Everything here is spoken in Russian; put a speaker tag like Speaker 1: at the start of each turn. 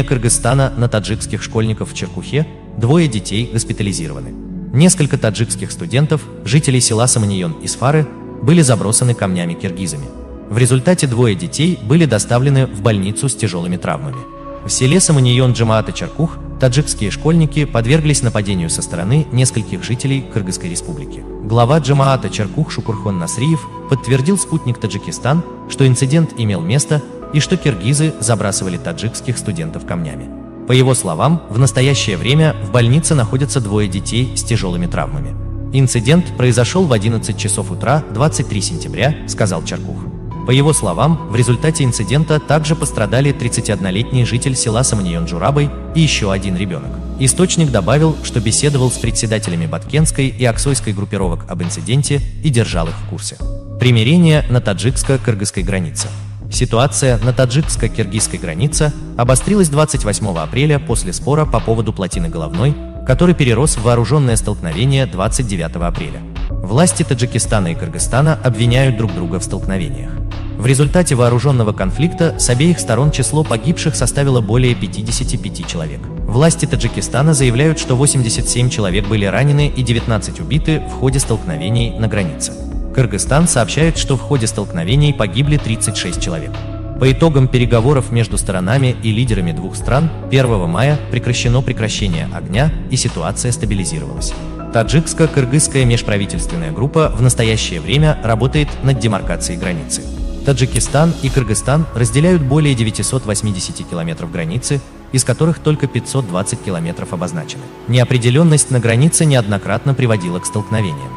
Speaker 1: Кыргызстана на таджикских школьников в Черкухе, 2 детей госпитализированы. Несколько таджикских студентов, жителей села Саманион из Фары, были забросаны камнями киргизами. В результате 2 детей были доставлены в больницу с тяжелыми травмами. В селе Саманион Джамаата Черкух таджикские школьники подверглись нападению со стороны нескольких жителей Кыргызской республики. Глава Джамаата Черкух Шукурхон Насриев подтвердил «Спутник Таджикистан», что инцидент имел место и что киргизы забрасывали таджикских студентов камнями. По его словам, в настоящее время в больнице находятся 2 детей с тяжелыми травмами. Инцидент произошел в 11 часов утра 23 сентября, сказал Черкух. По его словам, в результате инцидента также пострадали 31-летний житель села Саманион Джурабай и еще 1 ребенок. Источник добавил, что беседовал с председателями Баткенской и Аксойской группировок об инциденте и держал их в курсе. Примирение на таджикско-кыргызской границе. Ситуация на таджикско-киргизской границе обострилась 28 апреля после спора по поводу плотины Головной, который перерос в вооруженное столкновение 29 апреля. Власти Таджикистана и Кыргызстана обвиняют друг друга в столкновениях. В результате вооруженного конфликта с обеих сторон число погибших составило более 55 человек. Власти Таджикистана заявляют, что 87 человек были ранены и 19 убиты в ходе столкновений на границе. Кыргызстан сообщает, что в ходе столкновений погибли 36 человек. По итогам переговоров между сторонами и лидерами 2 стран 1 мая прекращено прекращение огня и ситуация стабилизировалась. Таджикско-кыргызская межправительственная группа в настоящее время работает над демаркацией границы. Таджикистан и Кыргызстан разделяют более 980 километров границы, из которых только 520 километров обозначены. Неопределенность на границе неоднократно приводила к столкновениям.